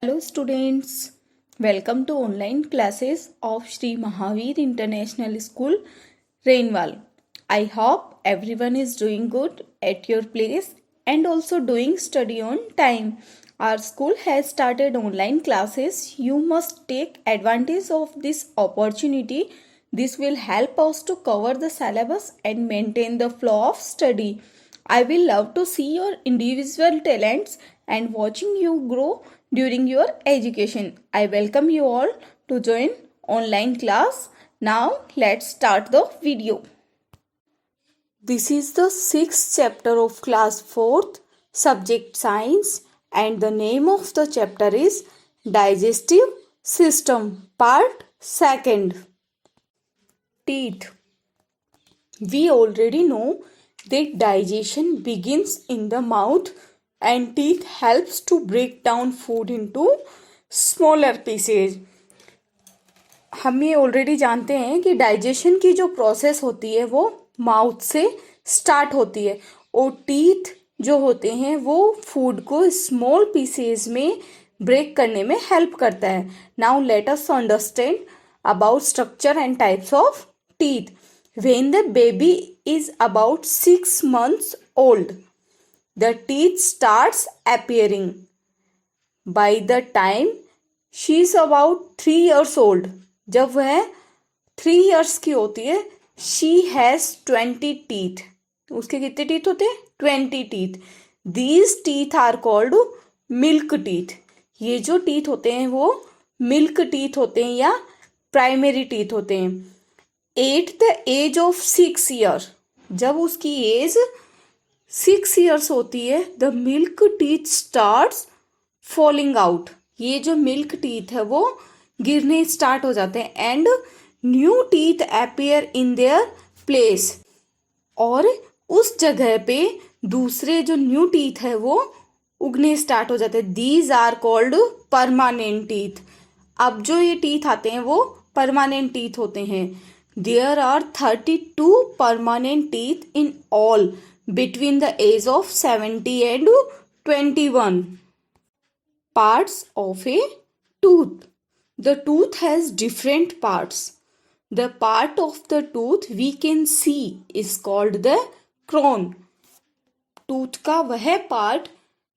Hello students, welcome to online classes of Sri Mahavir International School, Rainwal. I hope everyone is doing good at your place and also doing study on time. Our school has started online classes. You must take advantage of this opportunity. This will help us to cover the syllabus and maintain the flow of study. I will love to see your individual talents and watching you grow during your education. I welcome you all to join online class. Now let's start the video. This is the 6th chapter of class 4th subject science and the name of the chapter is digestive system part 2nd. Teeth. We already know that digestion begins in the mouth and teeth helps to break down food into smaller pieces. हम ये already जानते हैं कि digestion की जो process होती है वो माउथ से स्टार्ट होती है और टीथ जो होते हैं वो फूड को स्मॉल पीसेस में ब्रेक करने में हेल्प करता है. Now let us understand about structure and types of teeth. When the baby is about 6 months old, the teeth starts appearing. By the time she is about 3 years old, जब वह 3 years की होती है, she has 20 teeth. उसके कितने teeth होते हैं? 20 teeth. These teeth are called milk teeth. ये जो टीथ होते हैं वो मिल्क टीथ होते हैं या प्राइमरी टीथ होते हैं. At the age of 6 year, जब उसकी एज 6 ईयर्स होती है, the milk teeth starts falling out. ये जो मिल्क टीथ है वो गिरने स्टार्ट हो जाते हैं and new teeth appear in their place. और उस जगह पे दूसरे जो न्यू टीथ है वो उगने स्टार्ट हो जाते हैं. These are called permanent teeth. अब जो ये टीथ आते हैं वो परमानेंट टीथ होते हैं. There are 32 permanent teeth in all between the age of 70 and 21. Parts of a tooth. The tooth has different parts. The part of the tooth we can see is called the crown. Tooth का वह part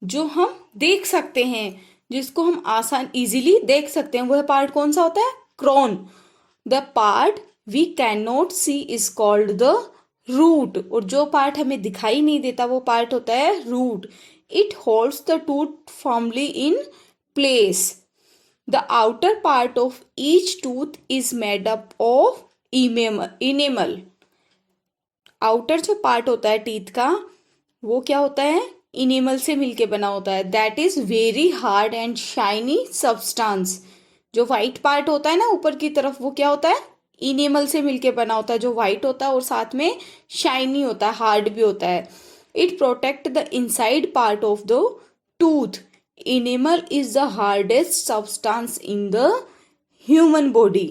जो हम देख सकते हैं, जिसको हम आसान इजीली देख सकते हैं, वह पार्ट कौन सा होता है? Crown. The part we can not see is called the root. और जो पार्ट हमें दिखाई नहीं देता वो पार्ट होता है root. It holds the tooth firmly in place. The outer part of each tooth is made up of enamel. Outer जो पार्ट होता है टीथ का वो क्या होता है? इनेमल से मिलके बना होता है. That is very hard and shiny substance. जो व्हाइट पार्ट होता है ना ऊपर की तरफ, वो क्या होता है? इनेमल से मिलके बना होता है, जो व्हाइट होता है और साथ में शाइनी होता है, हार्ड भी होता है. It protect the inside part of the tooth. Enamel is the hardest substance in the human body.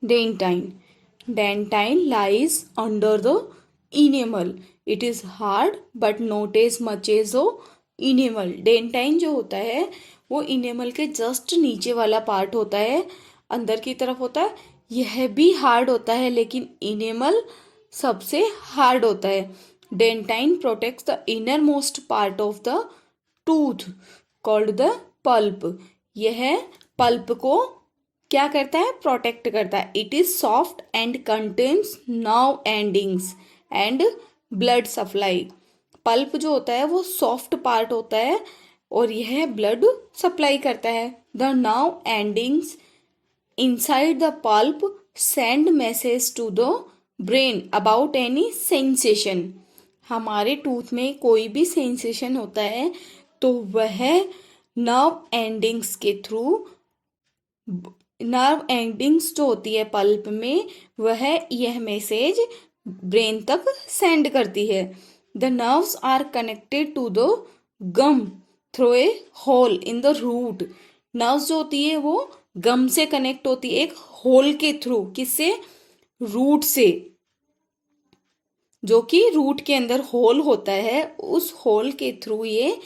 Dentine. Dentine lies under the enamel. It is hard but not as much as the enamel. Dentine जो होता है वो enamel के just नीचे वाला part होता है, अंदर की तरफ होता है. यह भी हार्ड होता है लेकिन इनेमल सबसे हार्ड होता है. Dentine protects the inner most part of the tooth called the pulp. यह पल्प को क्या करता है? प्रोटेक्ट करता है. It is soft and contains nerve endings and blood supply. Pulp जो होता है वो सॉफ्ट पार्ट होता है और यह ब्लड सप्लाई करता है. The nerve endings inside the pulp send message to the brain about any sensation. हमारे टूथ में कोई भी सेंसेशन होता है तो वह नर्व एंडिंग्स के थ्रू, नर्व एंडिंग्स जो होती है पल्प में, वह यह मैसेज ब्रेन तक सेंड करती है. The nerves are connected to the gum through a hole in the root. Nerves जो होती है वो गम से कनेक्ट होती है एक होल के थ्रू. किससे? रूट से. जो कि रूट के अंदर होल होता है, उस होल के थ्रू ये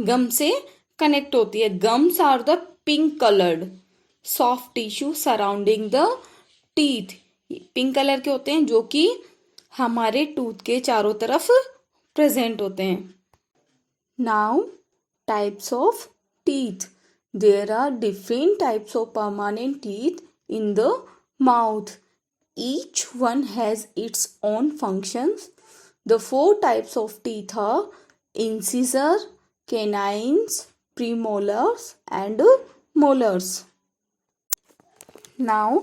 गम से कनेक्ट होती है. Gums are the pink coloured soft tissue surrounding the teeth. Pink colour के होते हैं जो कि हमारे टूथ के चारों तरफ प्रेजेंट होते हैं. Now types of teeth. There are different types of permanent teeth in the mouth. Each one has its own functions. The four types of teeth are incisor, canines, premolars, and molars. Now,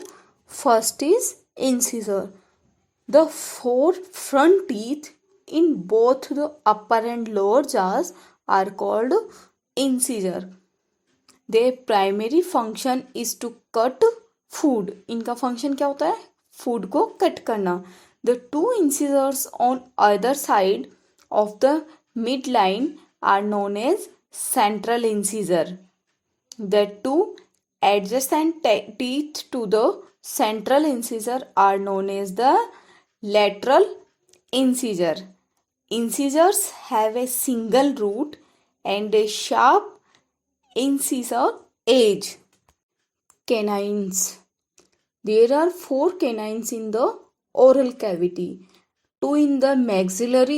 first is incisor. The four front teeth in both the upper and lower jaws are called incisor. Their primary function is to cut food. इनका function क्या होता है? Food को cut करना. The two incisors on either side of the midline are known as central incisor. The two adjacent teeth to the central incisor are known as the lateral incisor. Incisors have a single root and a sharp incisor edge. Canines. There are 4 canines in the oral cavity, 2 in the maxillary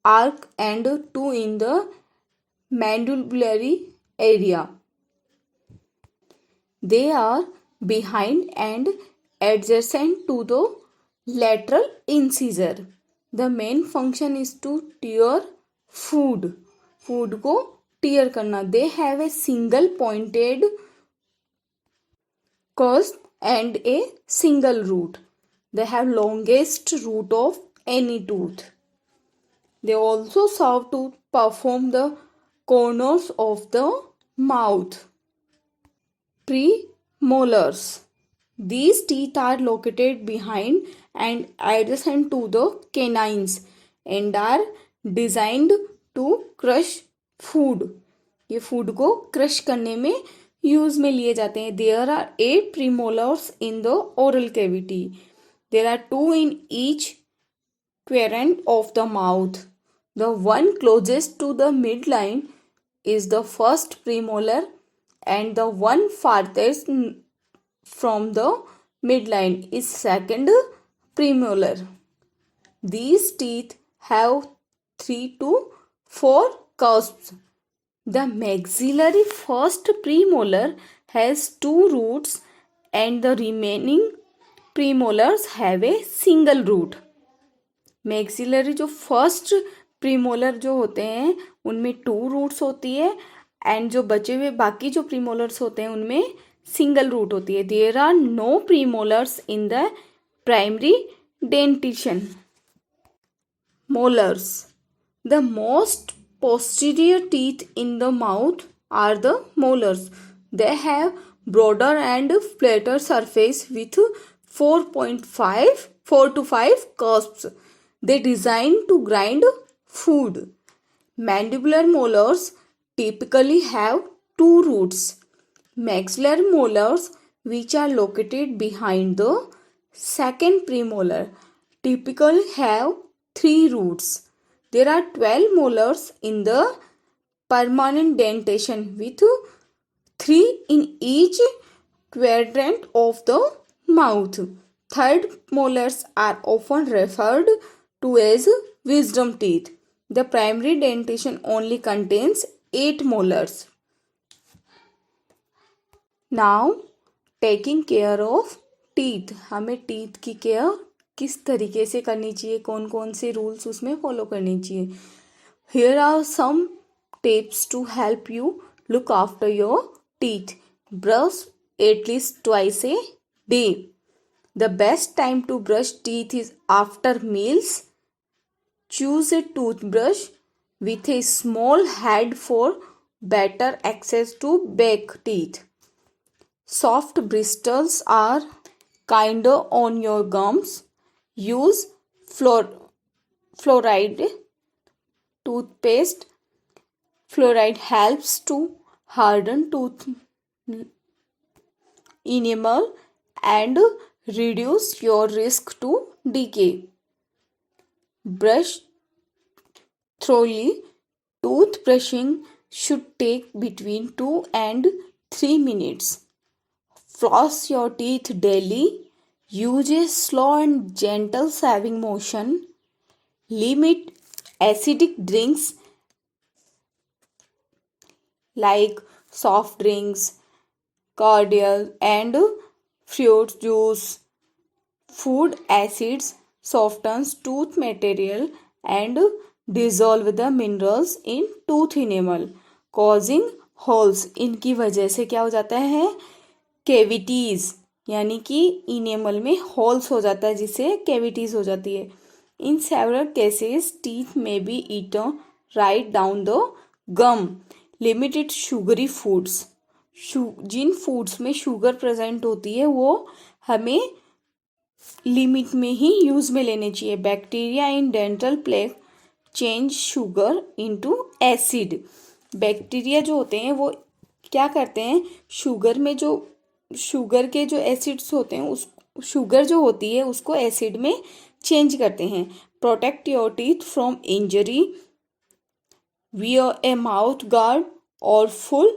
arc and 2 in the mandibulary area. They are behind and adjacent to the lateral incisor. The main function is to tear food. Food को tear करना. They have a single pointed cusp and a single root. They have longest root of any tooth. They also serve to perform the corners of the mouth. Premolars. These teeth are located behind and adjacent to the canines and are designed to crush food. ये food को crush करने में use में लिए जाते हैं. There are 8 premolars in the oral cavity. There are 2 in each quadrant of the mouth. The one closest to the midline is the first premolar and the one farthest from the midline is second premolar. These teeth have 3 to 4 cusps. The maxillary first premolar has 2 roots and the remaining premolars have a single root. Maxillary जो first premolar जो होते हैं उनमें 2 roots होती है and जो बचे हुए बाकी जो प्रीमोलर्स होते हैं उनमें सिंगल रूट होती है. There are no premolars in the primary dentition. Molars. The most posterior teeth in the mouth are the molars. They have broader and flatter surface with 4 to 5 cusps. They designed to grind food. Mandibular molars typically have 2 roots. Maxillary molars, which are located behind the second premolar, typically have 3 roots. There are 12 molars in the permanent dentation with 3 in each quadrant of the mouth. Third molars are often referred to as wisdom teeth. The primary dentation only contains 8 molars. Now, taking care of teeth. हमें teeth की care किस तरीके से करनी चाहिए, कौन कौन से रूल्स उसमें फॉलो करनी चाहिए. Here are some tips to help you look after your teeth. Brush at least twice a day. The best time to brush teeth is after meals. Choose a toothbrush with a small head for better access to back teeth. Soft bristles are kinder on your gums. Use fluoride toothpaste. Fluoride helps to harden tooth enamel and reduce your risk to decay. Brush thoroughly Toothbrushing should take between 2 and 3 minutes. Floss your teeth daily. Use a slow and gentle shaving motion. Limit acidic drinks like soft drinks, cordial, and fruit juice. Food acids softens tooth material and dissolve the minerals in tooth enamel, causing holes. इनकी वजह से क्या हो जाता है, cavities, यानी कि enamel में होल्स हो जाता है, जिससे कैविटीज हो जाती है. इन सेवरल केसेस टीथ में be eaten right down the gum. Limited sugary foods, जिन फूड्स में शुगर प्रेजेंट होती है वो हमें लिमिट में ही यूज में लेने चाहिए. Bacteria in dental plaque change sugar into acid. Bacteria जो होते हैं वो क्या करते हैं, शुगर के जो एसिड्स होते हैं, उस शुगर जो होती है उसको एसिड में चेंज करते हैं. Protect your teeth from injury. Wear a mouth guard और full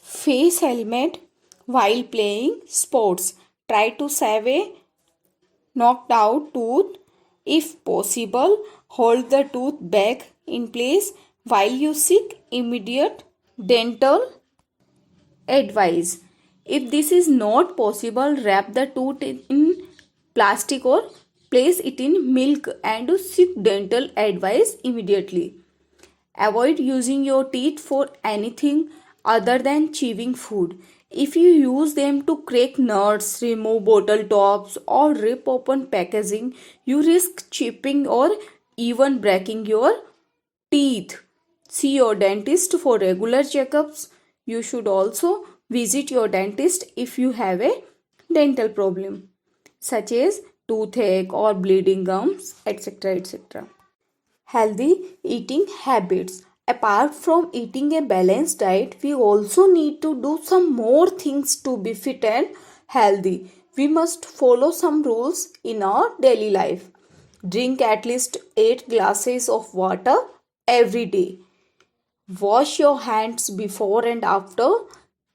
face helmet while playing sports. Try to save a knocked out tooth if possible. Hold the tooth back in place while you seek immediate dental advice. If this is not possible, wrap the tooth in plastic or place it in milk and seek dental advice immediately. Avoid using your teeth for anything other than chewing food. If you use them to crack nuts, remove bottle tops, or rip open packaging, you risk chipping or even breaking your teeth. See your dentist for regular checkups. You should also visit your dentist if you have a dental problem, such as toothache or bleeding gums, etc. etc. Healthy eating habits. Apart from eating a balanced diet, we also need to do some more things to be fit and healthy. We must follow some rules in our daily life. Drink at least 8 glasses of water every day. Wash your hands before and after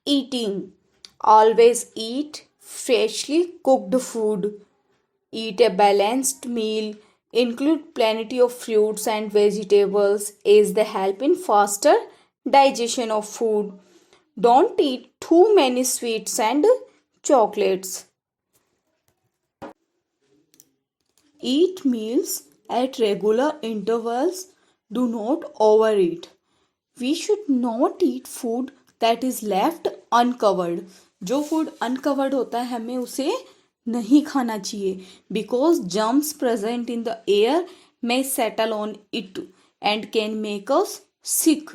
eating. Always eat freshly cooked food. Eat a balanced meal. Include plenty of fruits and vegetables as they help in faster digestion of food. Don't eat too many sweets and chocolates. Eat meals at regular intervals. Do not overeat. We should not eat food that is left uncovered. जो food uncovered होता है हमें उसे नहीं खाना चाहिए, because germs present in the air may settle on it and can make us sick.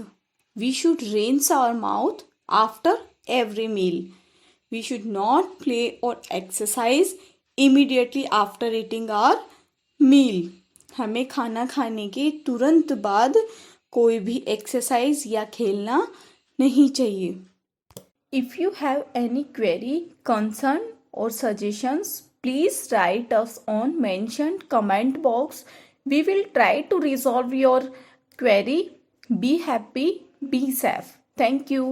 We should rinse our mouth after every meal. We should not play or exercise immediately after eating our meal. हमें खाना खाने के तुरंत बाद कोई भी exercise या खेलना नहीं चाहिए. If you have any query, concern or suggestions, please write us on mentioned comment box. We will try to resolve your query. Be happy, be safe. Thank you.